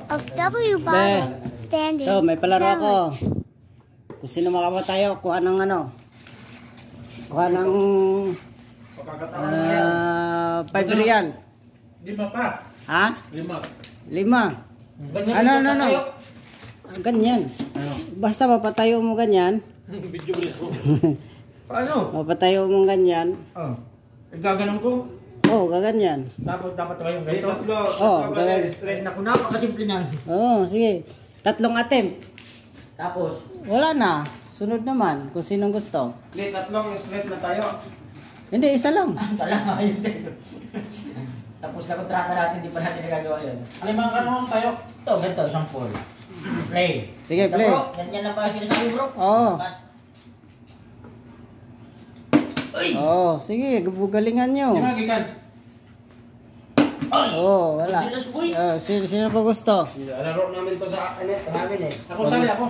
of W bottle standing. So, may palaro challenge. ako. Kung sino makapatayo, kuha ng ano. Kuha ng 5 real. 5 pa. Ha? 5. 5. Ano? Ganyan. Basta mapatayo mo ganyan. Video ulit ko. Paano? Mapatayo mo ganyan. Oh. Gaganon ko. Oh, gaganyan. Tapos dapat kayong ganito. Oh, ganyan. Straight na ko. Napakasimple na. Oh, sige. 3 attempt. Tapos. Wala na. Sunod naman kung sinong gusto. Hindi, 3 straight na tayo. Hindi, isa lang. Kala ayun dito. Tapos na kontrata natin, hindi pa natin nagagawa yun. Alin mga kanong tayo? Ito, ganito, isang full. Play. Sige, play. Bro, yan lang pa sinasabi bro. Oo. Uy! Oh, sige, galingan nyo. Di magikan. Oh, wala. Dilas, boy. Sino pa gusto? Laro namin to sa namin eh. Ako sali ako.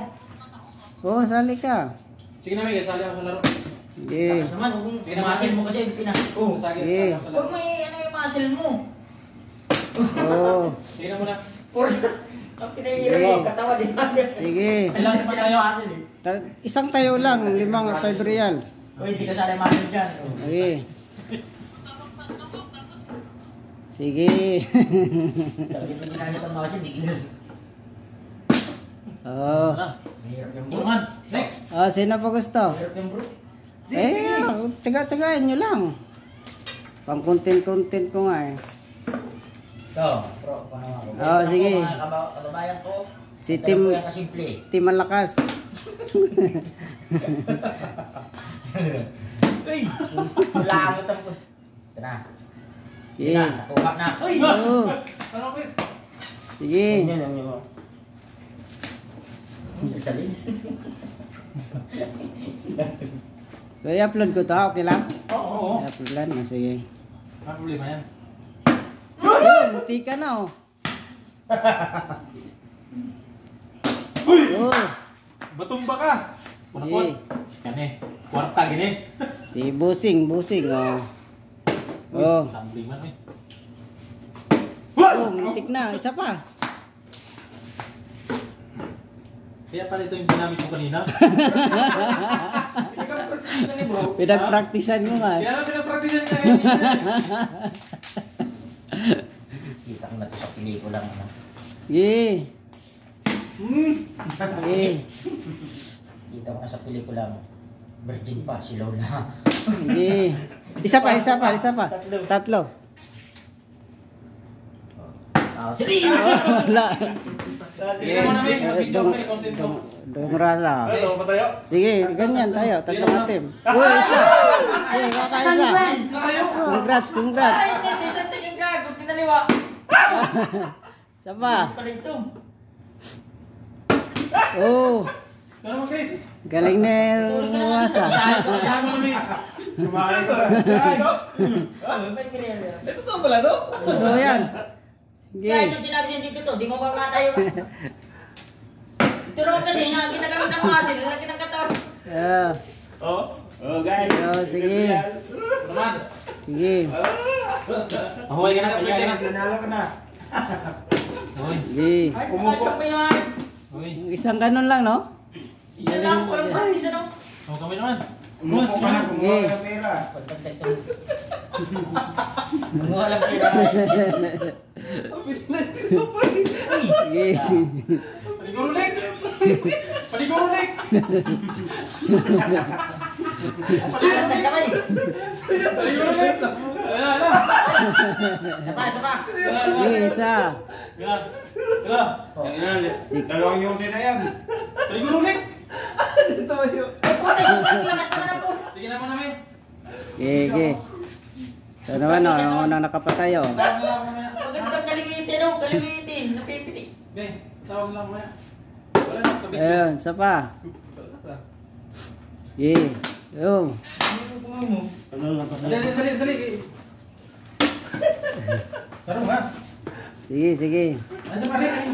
Oh, sali ka. Sige na Miguel, sali ako sa laro. Sige. Tapos naman, kung muscle mo kasi, Oo, sige. Sige. Sali ako sa Huwag laro. mo ano yung muscle mo. Oh, Sige na muna. Ang pinahihiro yung katawan din. sige. Ilan pa tayo? Isang tayo lang, 5 real. Uy, hindi ka sana yung muscle dyan. Sige. Sige. Sabi mo ginamit ang muscle, hindi ginusin. Oh. Mahirap yung Bro bro. man, next. Oh, sino pa gusto? Mahirap yung bro. Tiga-tigain nyo lang. Pang content ko nga eh. Ito, bro, paano ako? Oh, sige. Mga kababayan ko, Si ito Tim- po yung kasimple. Team Malakas. Uy! Wala ako tapos. Ito na. Sige. Natuwa na. Uy! Oh, Ano Chris? sige. Ganyan lang yun. Salsalin. So, i-upload ko to, okay lang? Oo. I-upload lang, sige. Ano problema yan? Ayun, muti ka na oh. Oh, Batumba ka. Manakot. Yan eh. Kwarta gini. si Busing oh. Oh, Tumbling man eh. oh, muntik na, isa pa. Kaya pala ito yung ginamit mo kanina. Pinag-practicean mo nga. Kaya lang pinapraktisan niya ngayon. Kita ko na ito sa pelikula. Sige. Sige. Kita ko na sa pelikula mo. Virgin pa si Lola. Sige. Isa pa. Tatlo. Sige! Wala. Sige na muna Miguel. Video ko eh. Content ko. Dungrasa. Ay, ano pa tayo? Sige, ganyan tayo. 3 atim. Uy, isa. Sige, kakaisa. Tayo. Congrats. Ay, hindi. Tantan yung gago. Tinaliwa. Isa pa. Pala ito. Oh, Ano mo Chris? galing na lumasa. Kasama mo na Kumain ko. Ito to pala to? Ito yan. Kaya Sige. yung sinabi niya dito to, di mo ba tayo? Ito naman kasi, ginagamit ang muscle, lagi ng katawan. Yeah. Oh guys. Oh, sige. Naman. Sige. Mahuway ka na. Mahuway ka na. Nanalo ka na. Hoy. Sige. Ay, kumukha pa yan. Hoy. Isang ganun lang, no? Isa lang, parang isa lang. Oh, kami naman. Kumuha ka na, kumuha ka ng pera. Kumuha lang pera. Sige. Paligurulik! Paligurulik! Alat ang kamay. Paligurulik! Ala! Isa pa. Sige, isa. Yan. Yan. Dalawang yung na yan. Paligurulik! Puti, lakas naman ang po. Sige naman namin. Sige. Ito naman, no? Ang unang nakapatayo. Tawag na lang mamaya. Magandang kaliwitin, no? Kaliwitin, napipitik. Okay, tawag lang mamaya. Wala na, kabit. Ayun, isa pa. Sige. Yung. Dali. Taro ba? Sige, sige. Ano pa rin?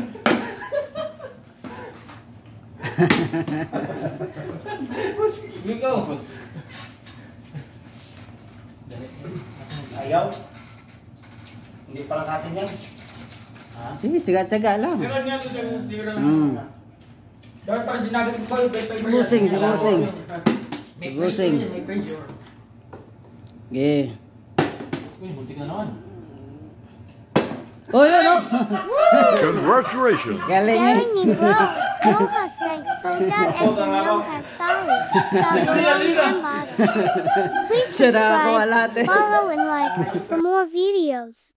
Here we go. Ayaw. Hindi pala sa atin yan. Sige, tsaga-tsaga lang. Meron nga dito yung tira lang. Hmm. Dapat parang ginagalit ko yung paper. Busing, si busing. May Busing. pressure yan, may pressure. Okay. Uy, butik na naman. Oh, yun, oh. Congratulations. Galing eh. Telling you, bro. No has thanks for that as the young has solid. And bottom. Please Siya na ako subscribe, lahat eh. follow, and like for more videos.